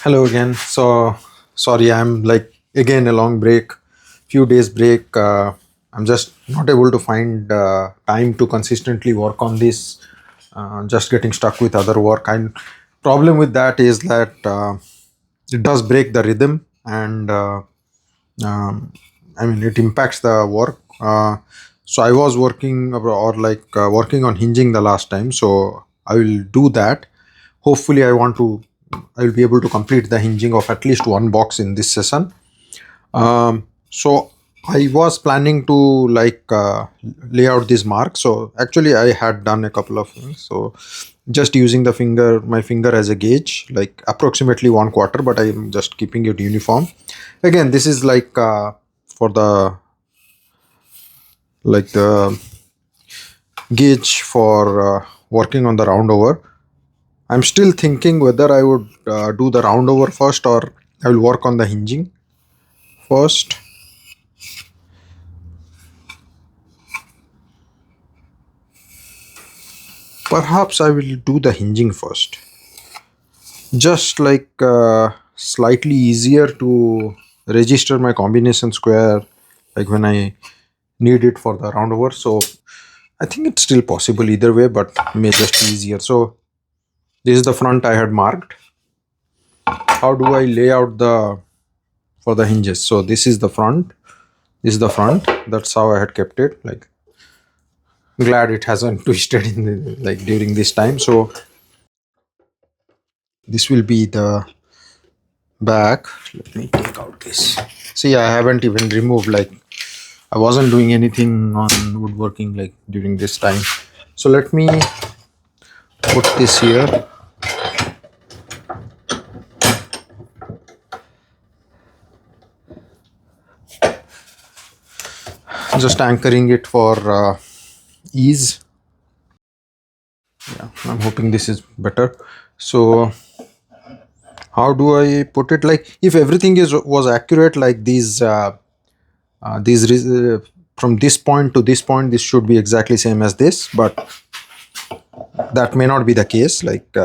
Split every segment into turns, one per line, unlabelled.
Hello again. So sorry, I'm like again a long break, few days break. I'm just not able to find time to consistently work on this. Just getting stuck with other work. And problem with that is that it does break the rhythm, and um, I mean it impacts the work. So I was working or like working on hinging the last time. So I will do that. Hopefully, I will be able to complete the hinging of at least one box in this session. So I was planning to like lay out this mark. So actually I had done a couple of things. So just using my finger as a gauge, like approximately 1/4, but I'm just keeping it uniform. Again, this is like for the gauge for working on the roundover. I'm still thinking whether I would do the roundover first, or I will work on the hinging first. Perhaps I will do the hinging first. Just like slightly easier to register my combination square, like when I need it for the roundover. So I think it's still possible either way, but may just be easier. So this is the front I had marked. How do I lay out the for the hinges? So this is the front. This is the front. That's how I had kept it. Like glad it hasn't twisted in like during this time. So this will be the back. Let me take out this. See, I haven't even removed, like I wasn't doing anything on woodworking like during this time. So let me put this here. Just anchoring it for ease. Yeah, I'm hoping this is better. So how do I put it? Like if everything is was accurate, like from this point to this point, this should be exactly same as this, but that may not be the case. Like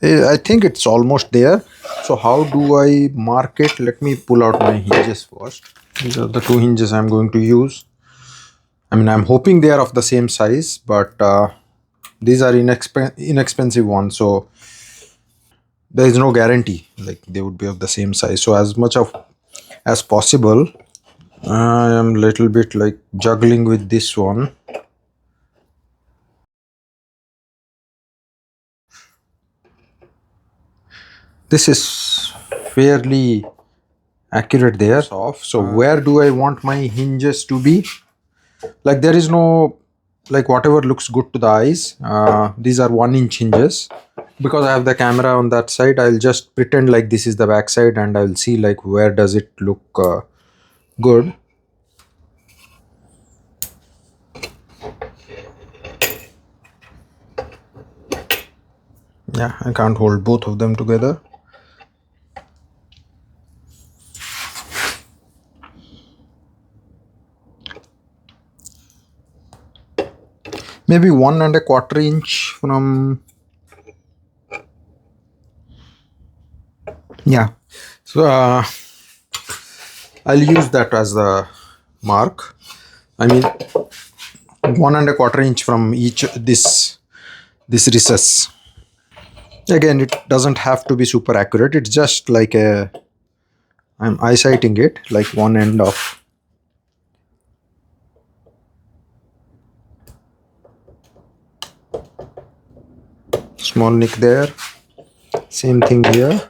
I think it's almost there. So how do I mark it? Let me pull out my hinges first. These are the two hinges I'm going to use. I mean, I'm hoping they are of the same size, but these are inexpensive ones, so there is no guarantee like they would be of the same size. So as much of as possible, I am little bit like juggling with this one. This is fairly accurate there. Off. So where do I want my hinges to be? Like there is no, like whatever looks good to the eyes. These are 1 inch hinges. Because I have the camera on that side, I'll just pretend like this is the back side, and I'll see like where does it look good. Yeah, I can't hold both of them together. Maybe 1 1/4 inch from, yeah. So I'll use that as the mark. I mean 1 1/4 inch from each this recess. Again, it doesn't have to be super accurate. It's just like I'm eyesighting it like one end of. Small nick there. Same thing here.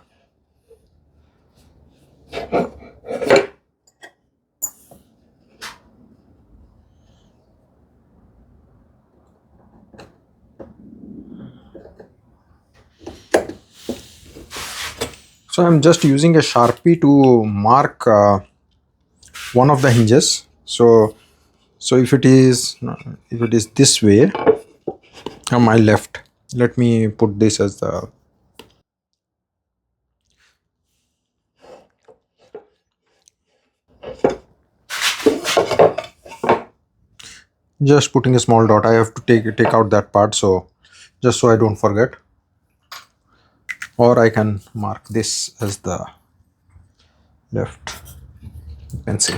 So I'm just using a Sharpie to mark one of the hinges. So if it is this way on my left, let me put this as the, just putting a small dot. I have to take out that part, so just so I don't forget. or I can mark this as the left pencil.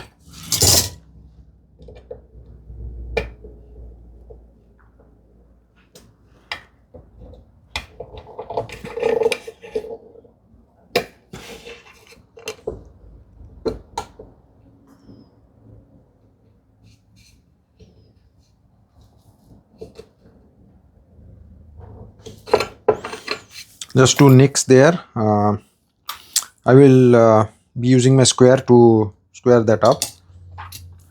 Just two nicks there. I will be using my square to square that up.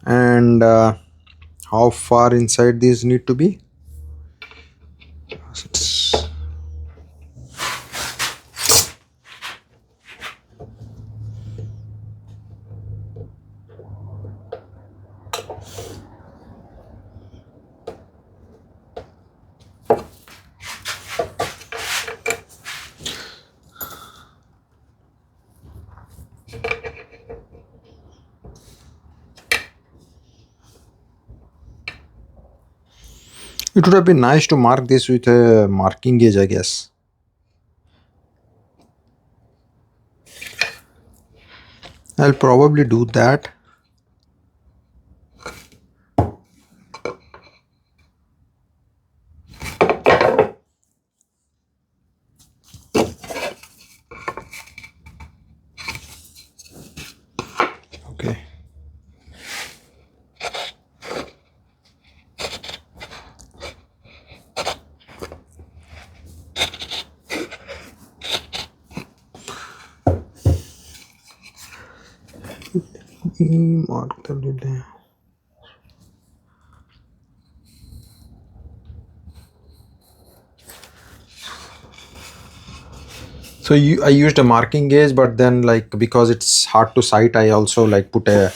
And how far inside these need to be? It would have been nice to mark this with a marking gauge, I guess. I'll probably do that. Okay. Mark the lid. So I used a marking gauge, but then like because it's hard to sight, I also like put a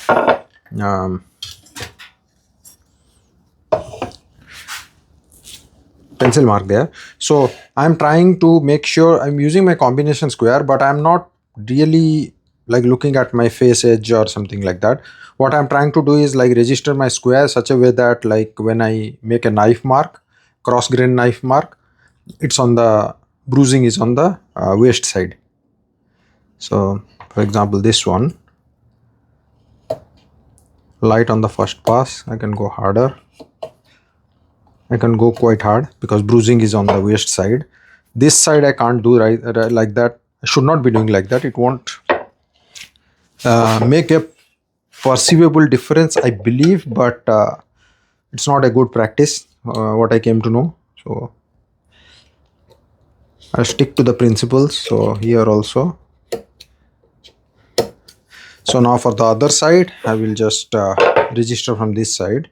pencil mark there. So I'm trying to make sure I'm using my combination square, but I'm not really like looking at my face edge or something like that. What I'm trying to do is like register my square such a way that like when I make a knife mark, cross grain knife mark, it's on the bruising is on the waist side. So for example, this one, light on the first pass, I can go harder. I can go quite hard because bruising is on the waist side. This side I can't do right like that. I should not be doing like that. It won't make a perceivable difference, I believe, but it's not a good practice, what I came to know. So I'll stick to the principles. So here also. So now for the other side, I will just register from this side.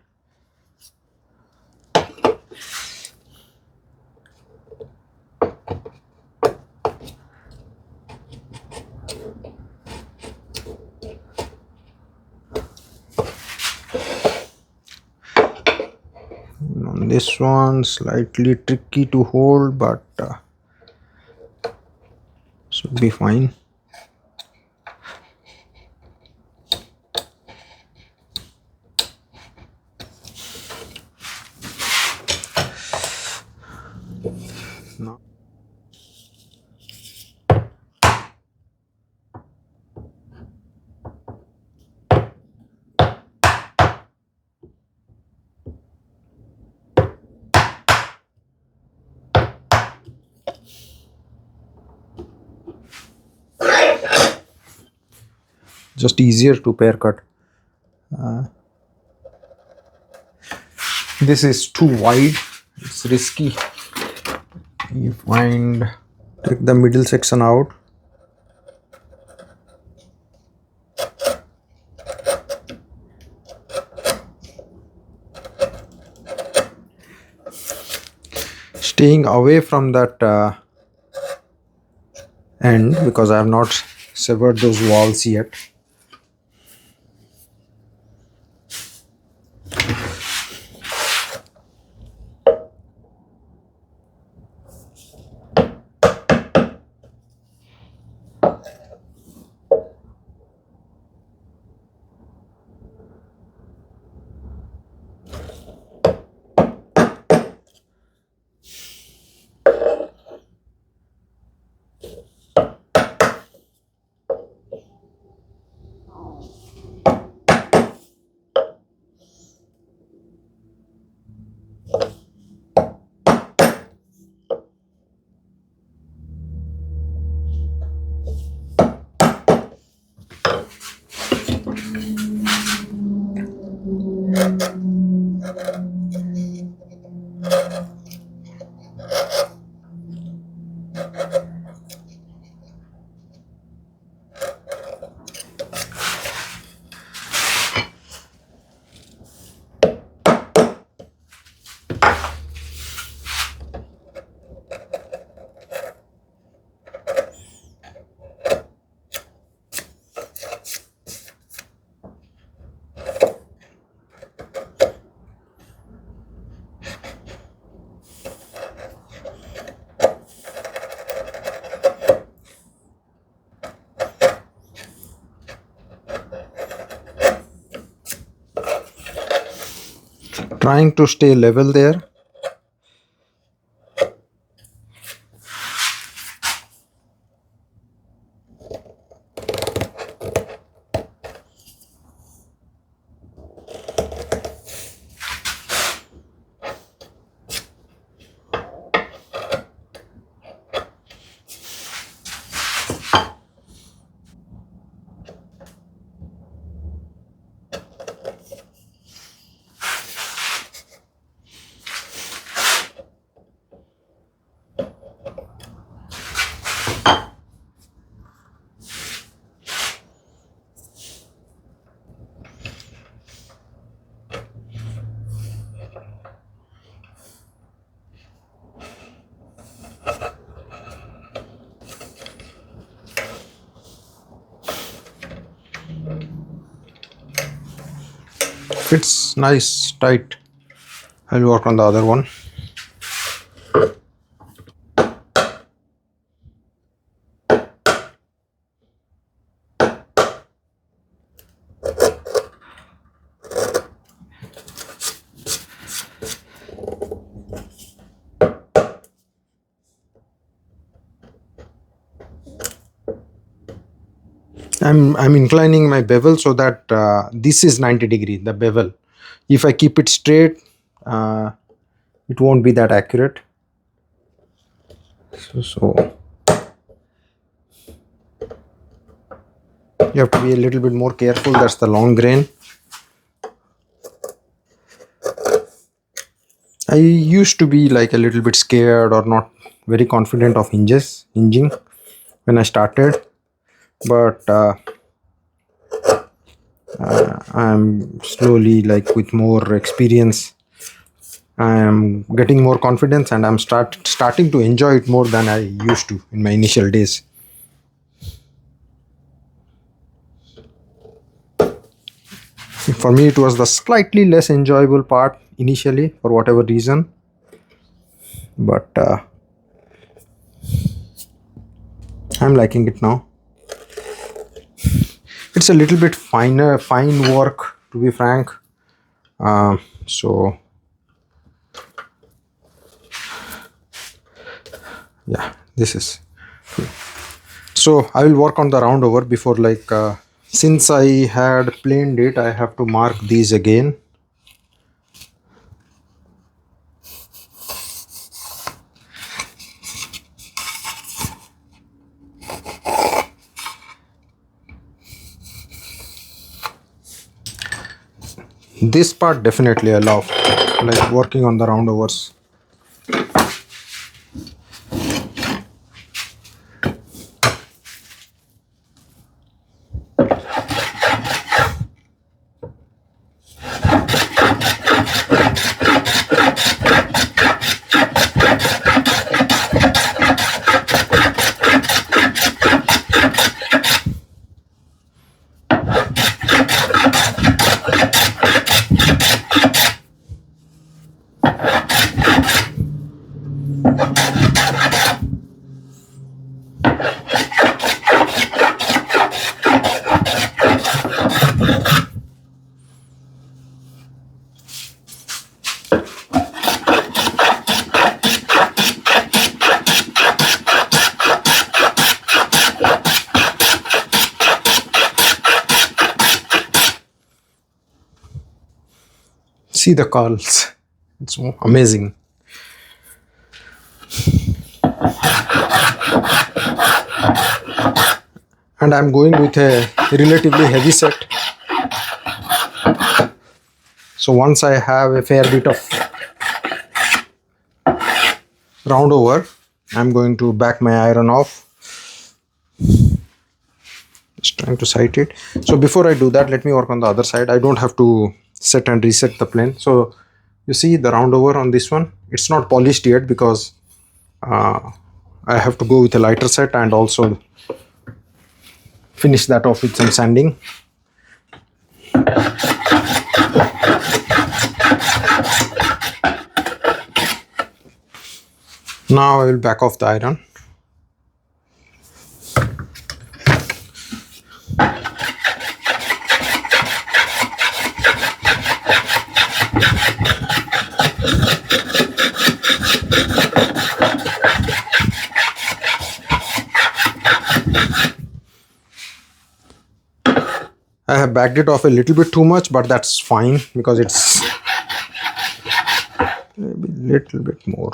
On this one, slightly tricky to hold, but should be fine. Now, just easier to pair cut. This is too wide, it's risky. You find, take the middle section out. Staying away from that end because I have not severed those walls yet. trying to stay level there. Fits nice, tight. I'll work on the other one. I'm inclining my bevel so that this is 90 degree, the bevel. If I keep it straight, it won't be that accurate. So you have to be a little bit more careful. That's the long grain. I used to be like a little bit scared or not very confident of hinging when I started, but I'm slowly, like with more experience, I am getting more confidence, and I'm starting to enjoy it more than I used to in my initial days. For me, it was the slightly less enjoyable part initially for whatever reason, but I'm liking it now. It's a little bit fine work, to be frank. So yeah, this is good. So I will work on the roundover before, like since I had planed it, I have to mark these again. This part definitely I love, like working on the roundovers. See the curls, it's amazing. And I'm going with a relatively heavy set. So once I have a fair bit of roundover, I'm going to back my iron off. Just trying to sight it. So before I do that, let me work on the other side. I don't have to set and reset the plane. So you see the roundover on this one, it's not polished yet because I have to go with a lighter set and also finish that off with some sanding. Now I will back off the iron. I have backed it off a little bit too much, but that's fine because it's maybe a little bit more.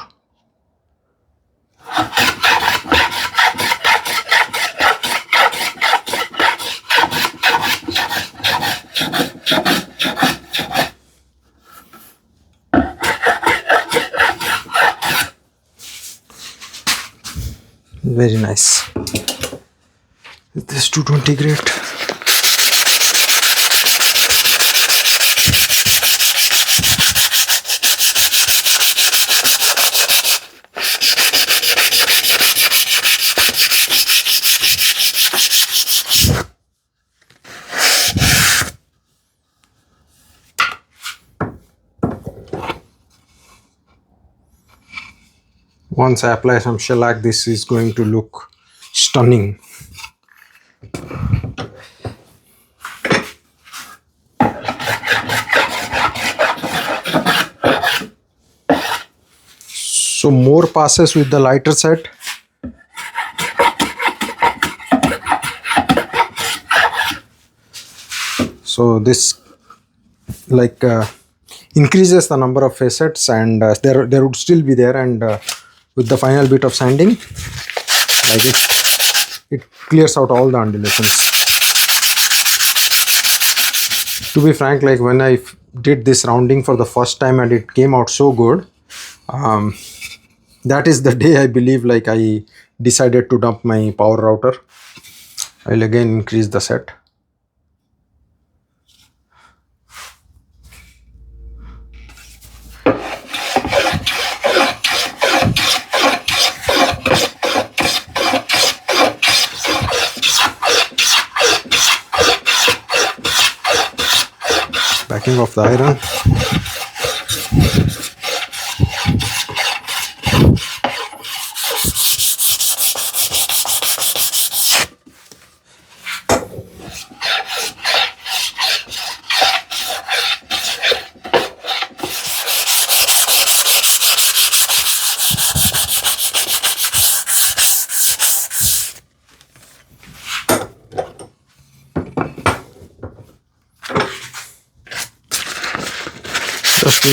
Very nice. Is this 220 grade? Once I apply some shellac, this is going to look stunning. So more passes with the lighter set. So this like increases the number of facets, and there would still be there, and with the final bit of sanding, like it clears out all the undulations. To be frank, like when I did this rounding for the first time and it came out so good, that is the day I believe like I decided to dump my power router. I'll again increase the set. Backing off the iron.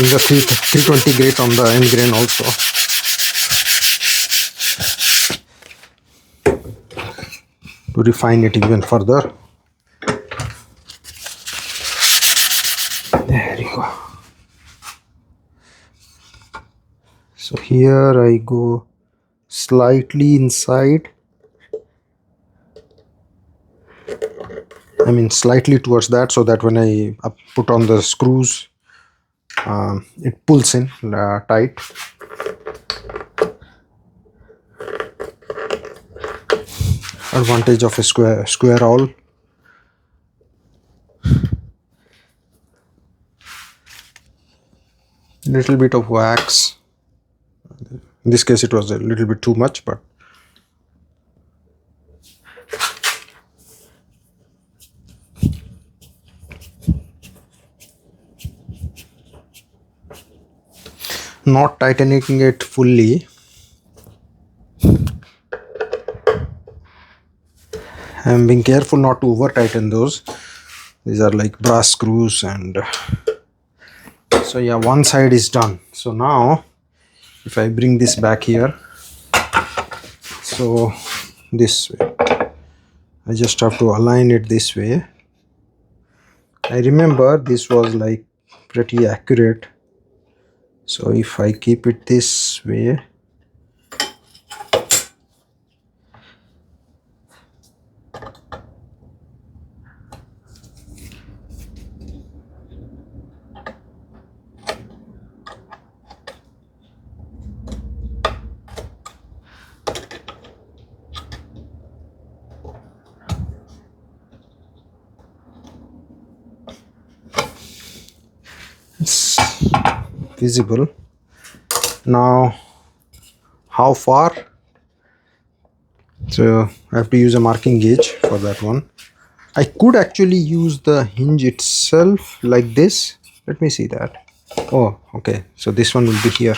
Just use a 320 grate on the end grain also. To refine it even further. There you go. So here I go slightly inside. I mean slightly towards that, so that when I put on the screws, it pulls in tight. Advantage of a square awl. Little bit of wax. In this case it was a little bit too much, but not tightening it fully. I'm being careful not to over tighten those. These are like brass screws, and so yeah, one side is done. So now if I bring this back here, so this way, I just have to align it this way. I remember this was like pretty accurate. So if I keep it this way, it's visible. Now how far? So I have to use a marking gauge for that one. I could actually use the hinge itself like this. Let me see that. Oh, okay, so this one will be here.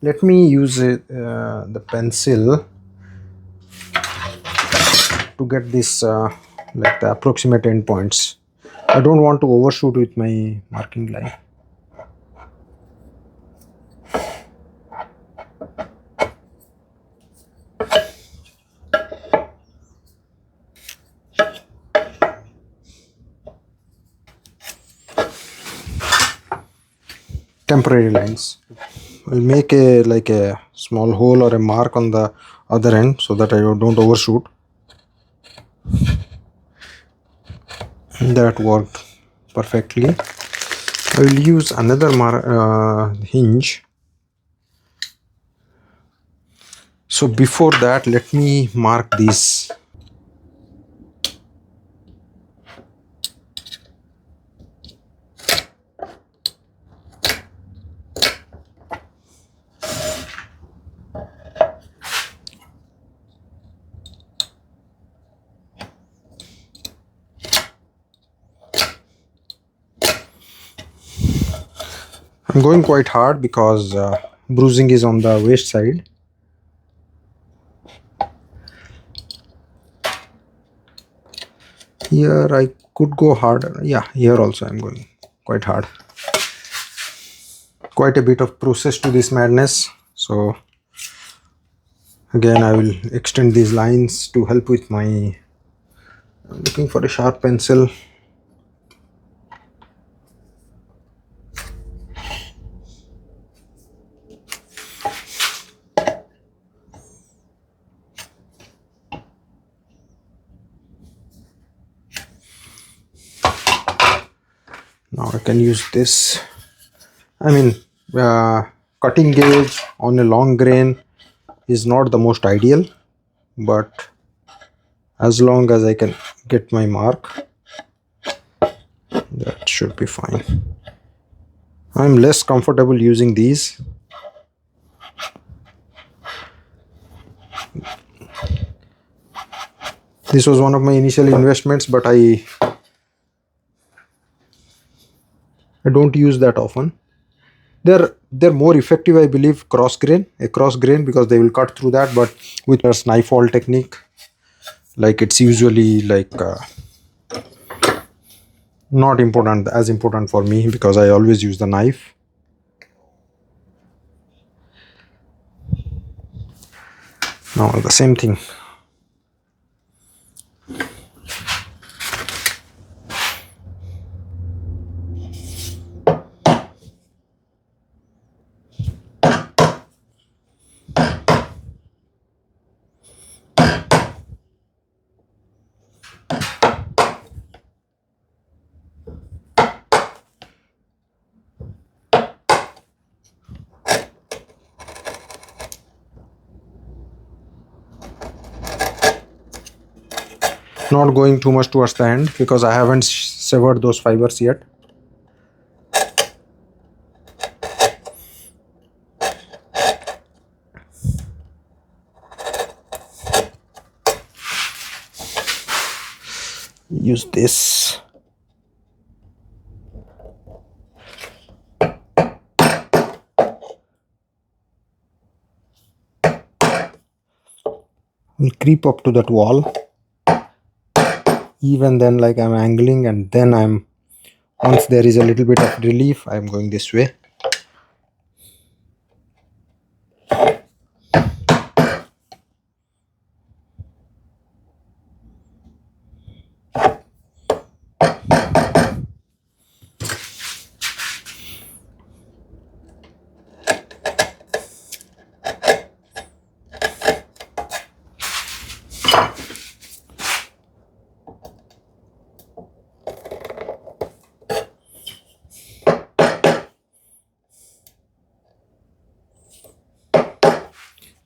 Let me use the pencil to get this like the approximate endpoints. I don't want to overshoot with my marking line. Temporary lines. I'll make a like a small hole or a mark on the other end so that I don't overshoot. That worked perfectly. I will use another hinge. So before that, let me mark these. I'm going quite hard because bruising is on the waist side. Here I could go harder. Yeah, here also I'm going quite hard. Quite a bit of process to this madness. So again, I will extend these lines to help with my. I'm looking for a sharp pencil. Now I can use this. I mean, cutting gauge on a long grain is not the most ideal, but as long as I can get my mark, that should be fine. I'm less comfortable using these. This was one of my initial investments, but I don't use that often. They're more effective, I believe, cross grain, because they will cut through that. But with a knife fall technique, like it's usually like not important for me because I always use the knife. Now the same thing. Not going too much towards the end because I haven't severed those fibers yet. Use this. We'll creep up to that wall. Even then, like I'm angling, and then once there is a little bit of relief, I'm going this way.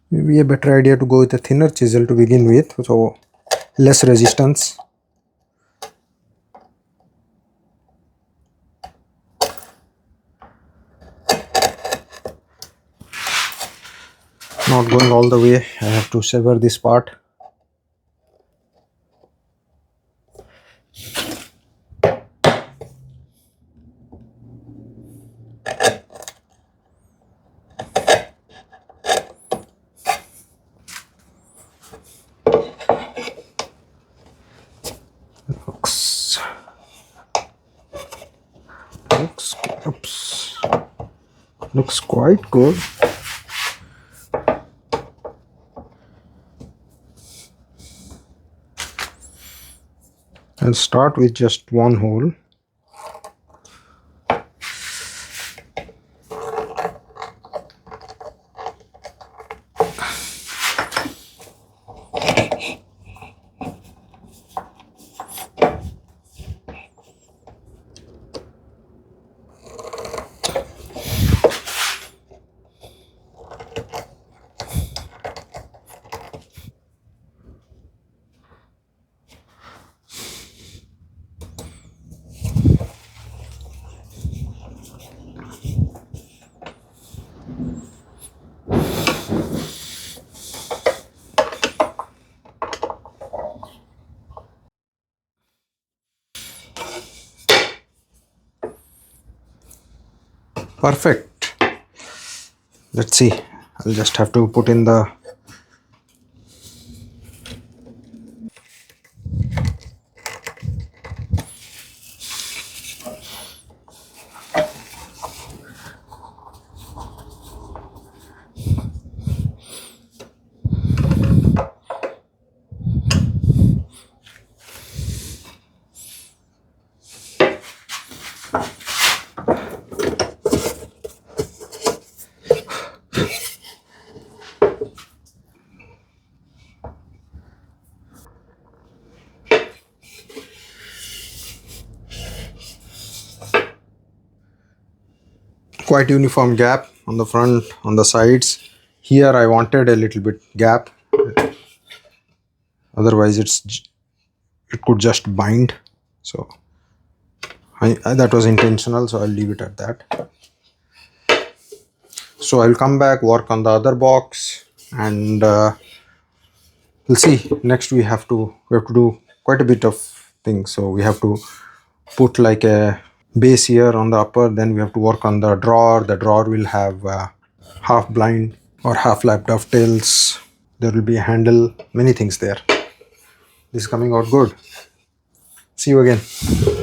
Maybe a better idea to go with a thinner chisel to begin with, so less resistance. Not going all the way. I have to sever this part. Looks, oops, looks quite good. I'll start with just one hole. Perfect. Let's see. I'll just have to put in the quite uniform gap on the front, on the sides. Here I wanted a little bit gap, otherwise it could just bind. So that was intentional, so I'll leave it at that. So I'll come back, work on the other box, and we'll see. Next we have to do quite a bit of things. So we have to put like a base here on the upper, then we have to work on the drawer. The drawer will have half blind or half lap dovetails. There will be a handle, many things there. This is coming out good. See you again.